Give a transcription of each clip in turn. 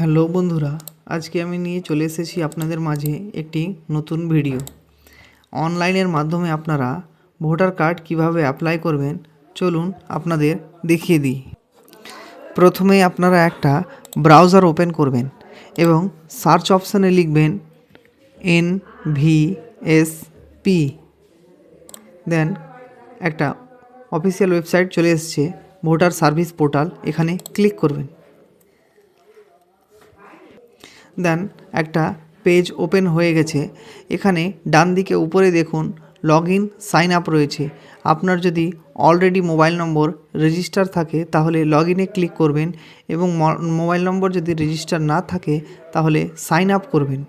Hello বন্ধুরা, আজকে আমি নিয়ে চলে এসেছি আপনাদের মাঝে একটি নতুন ভিডিও। অনলাইনের মাধ্যমে আপনারা ভোটার কার্ড কিভাবে অ্যাপ্লাই করবেন চলুন আপনাদের দেখিয়ে দিই। প্রথমে আপনারা একটা ব্রাউজার ওপেন করবেন এবং সার্চ অপশানে লিখবেন NVSP। দেন একটা অফিসিয়াল ওয়েবসাইট চলে এসছে, ভোটার সার্ভিস পোর্টাল, এখানে ক্লিক করবেন। দেন একটা পেজ ওপেন হয়ে গেছে। এখানে ডান দিকে উপরে দেখুন লগ ইন সাইন আপ রয়েছে। আপনার যদি অলরেডি মোবাইল নম্বর রেজিস্টার থাকে তাহলে লগ ইনে ক্লিক করবেন এবং মোবাইল নম্বর যদি রেজিস্টার না থাকে তাহলে সাইন আপ করবেন।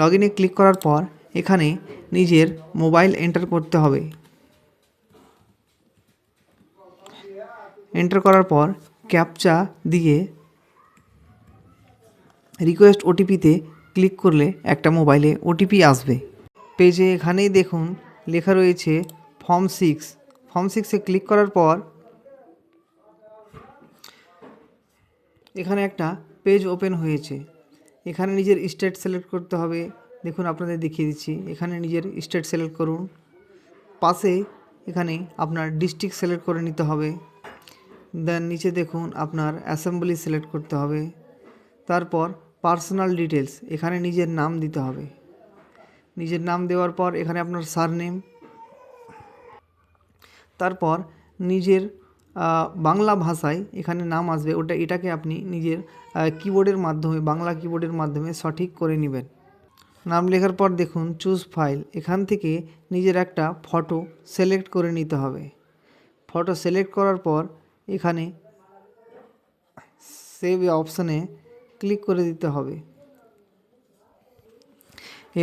লগ ইনে ক্লিক করার পর এখানে নিজের মোবাইল এন্টার করতে হবে। এন্টার করার পর ক্যাপচা দিয়ে রিকোয়েস্ট ওটিপিতে ক্লিক করলে একটা মোবাইলে ওটিপি আসবে। পেজে এখানেই দেখুন লেখা রয়েছে ফর্ম 6। ফর্ম 6-এ ক্লিক করার পর এখানে একটা পেজ ওপেন হয়েছে। এখানে নিজের স্টেট সিলেক্ট করতে হবে। দেখুন আপনাদের দেখিয়ে দিচ্ছি। এখানে নিজের স্টেট সিলেক্ট করুন। পাশে এখানে আপনার ডিস্ট্রিক্ট সিলেক্ট করে নিতে হবে। দেন নিচে দেখুন আপনার অ্যাসেম্বলি সিলেক্ট করতে হবে। তারপর পার্সোনাল ডিটেলস, এখানে নিজের নাম দিতে হবে। নিজের নাম দেওয়ার পর এখানে আপনার সারনেম, তারপর নিজের বাংলা ভাষায় এখানে নাম আসবে, এটাকে আপনি নিজের কিবোর্ডের মাধ্যমে, বাংলা কিবোর্ডের মাধ্যমে সঠিক করে নেবেন। নাম লেখার পর দেখুন চুজ ফাইল, এখান থেকে নিজের একটা ফটো সিলেক্ট করে নিতে হবে। ফটো সিলেক্ট করার পর এখানে সেভ অপশানে ক্লিক করে দিতে হবে।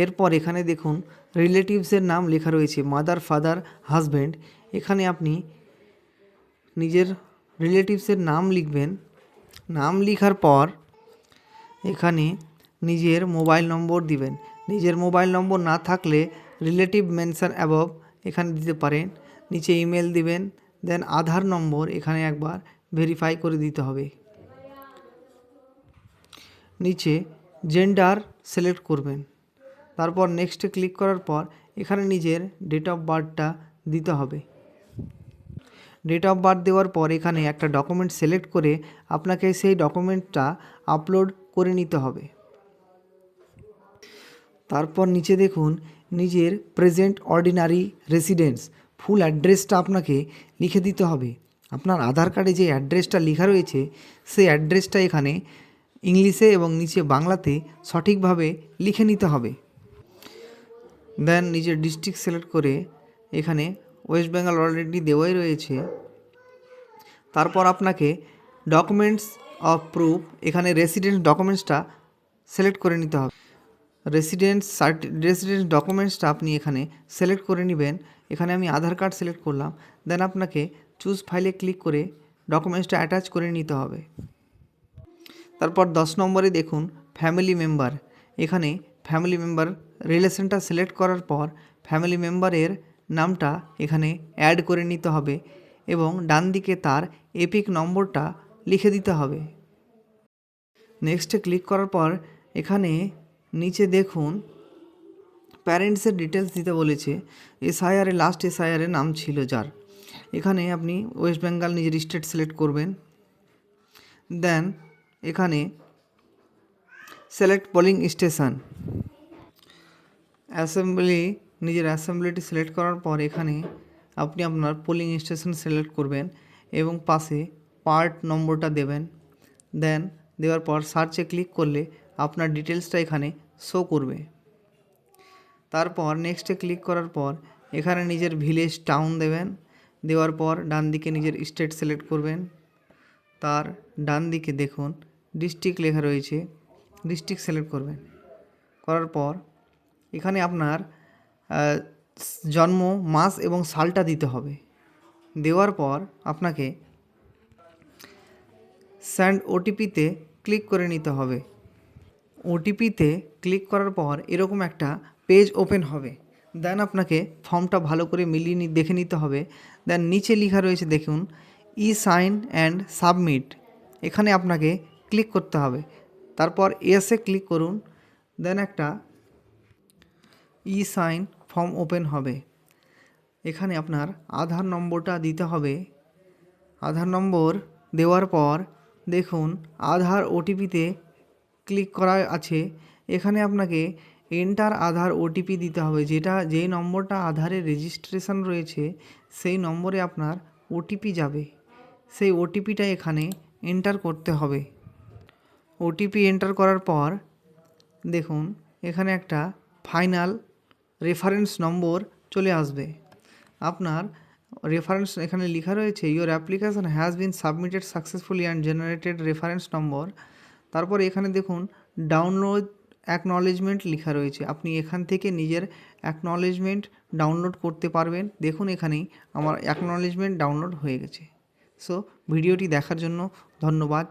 এরপর এখানে দেখুন রিলেটিভসের নাম লেখা রয়েছে, মাদার, ফাদার, হাজব্যান্ড। এখানে আপনি নিজের রিলেটিভসের নাম লিখবেন। নাম লেখার পর এখানে নিজের মোবাইল নম্বর দিবেন। নিজের মোবাইল নম্বর না থাকলে রিলেটিভ মেনশন অ্যাবভ এখানে দিতে পারেন। নিচে ইমেল দিবেন। দেন আধার নম্বর এখানে একবার ভেরিফাই করে দিতে হবে। নিচে জেন্ডার সিলেক্ট করবেন। তারপর নেক্সটে ক্লিক করার পর এখানে নিজের ডেট অফ বার্থটা দিতে হবে। ডেট অফ বার্থ দেওয়ার পর এখানে একটা ডকুমেন্ট সিলেক্ট করে আপনাকে সেই ডকুমেন্টটা আপলোড করে নিতে হবে। তারপর নিচে দেখুন নিজের প্রেজেন্ট অর্ডিনারি রেসিডেন্স ফুল অ্যাড্রেসটা আপনাকে লিখে দিতে হবে। আপনার আধার কার্ডে যে অ্যাড্রেসটা লেখা রয়েছে সেই অ্যাড্রেসটা এখানে ইংলিশে এবং নিচে বাংলাতে সঠিকভাবে লিখে নিতে হবে। দেন নিজের ডিস্ট্রিক্ট সিলেক্ট করে এখানে ওয়েস্ট বেঙ্গল অলরেডি দেওয়াই রয়েছে। তারপর আপনাকে ডকুমেন্টস অফ প্রুফ, এখানে রেসিডেন্স ডকুমেন্টসটা সিলেক্ট করে নিতে হবে। রেসিডেন্স ডকুমেন্টসটা আপনি এখানে সিলেক্ট করে নেবেন। এখানে আমি আধার কার্ড সিলেক্ট করলাম। দেন আপনাকে চুজ ফাইলে ক্লিক করে ডকুমেন্টসটা অ্যাটাচ করে নিতে হবে। তারপর 10 নম্বরে দেখুন ফ্যামিলি মেম্বার। এখানে ফ্যামিলি মেম্বার রিলেশনটা সিলেক্ট করার পর ফ্যামিলি মেম্বারের নামটা এখানে অ্যাড করে নিতে হবে এবং ডান দিকে তার এপিক নম্বরটা লিখে দিতে হবে। নেক্সটে ক্লিক করার পর এখানে নিচে দেখুন প্যারেন্টসের ডিটেলস দিতে বলেছে। এসআইআরে লাস্ট এসআইআরে নাম ছিল যার, এখানে আপনি ওয়েস্ট বেঙ্গল নিজের স্টেট সিলেক্ট করবেন। দেন এখানে সিলেক্ট পোলিং স্টেশন, অ্যাসেম্বলি, নিজের অ্যাসেম্বলিটি সিলেক্ট করার পর এখানে আপনি আপনার পোলিং স্টেশন সিলেক্ট করবেন এবং পাশে পার্ট নম্বরটা দেবেন। দেন দেওয়ার পর সার্চে ক্লিক করলে আপনার ডিটেলসটা এখানে শো করবে। তারপর নেক্সটে ক্লিক করার পর এখানে নিজের ভিলেজ টাউন দেবেন। দেওয়ার পর ডান দিকে নিজের স্টেট সিলেক্ট করবেন। তার ডান দিকে দেখুন ডিস্ট্রিক্ট লেখা রয়েছে, ডিস্ট্রিক্ট সিলেক্ট করবেন। করার পর এখানে আপনার জন্ম মাস এবং সালটা দিতে হবে। দেওয়ার পর আপনাকে সেন্ড ওটিপিতে ক্লিক করে নিতে হবে। ওটিপিতে ক্লিক করার পর এরকম একটা পেজ ওপেন হবে। দেন আপনাকে ফর্মটা ভালো করে মিলিয়ে দেখে নিতে হবে। দেন নিচে লেখা রয়েছে দেখুন ই সাইন অ্যান্ড সাবমিট, এখানে আপনাকে ক্লিক করতে হবে। তারপর এসে ক্লিক করুন। দেন একটা ই সাইন ফর্ম ওপেন হবে। এখানে আপনার আধার নম্বরটা দিতে হবে। আধার নম্বর দেওয়ার পর দেখুন আধার ওটিপিতে ক্লিক করা আছে। এখানে আপনাকে এন্টার আধার ওটিপি দিতে হবে, যেই নম্বরটা আধারে রেজিস্ট্রেশন রয়েছে সেই নম্বরে আপনার ওটিপি যাবে। সেই ওটিপিটা এখানে এন্টার করতে হবে। ওটিপি এন্টার করার পর দেখুন এখানে একটা ফাইনাল রেফারেন্স নম্বর চলে আসবে। আপনার রেফারেন্স এখানে লেখা রয়েছে your application has been submitted successfully and generated reference number. তারপর এখানে দেখুন ডাউনলোড অ্যাকনলেজমেন্ট লেখা রয়েছে। আপনি এখান থেকে নিজের অ্যাকনলেজমেন্ট ডাউনলোড করতে পারবেন। দেখুন এখানেই আমার অ্যাকনলেজমেন্ট ডাউনলোড হয়ে গেছে। সো ভিডিওটি দেখার জন্য ধন্যবাদ।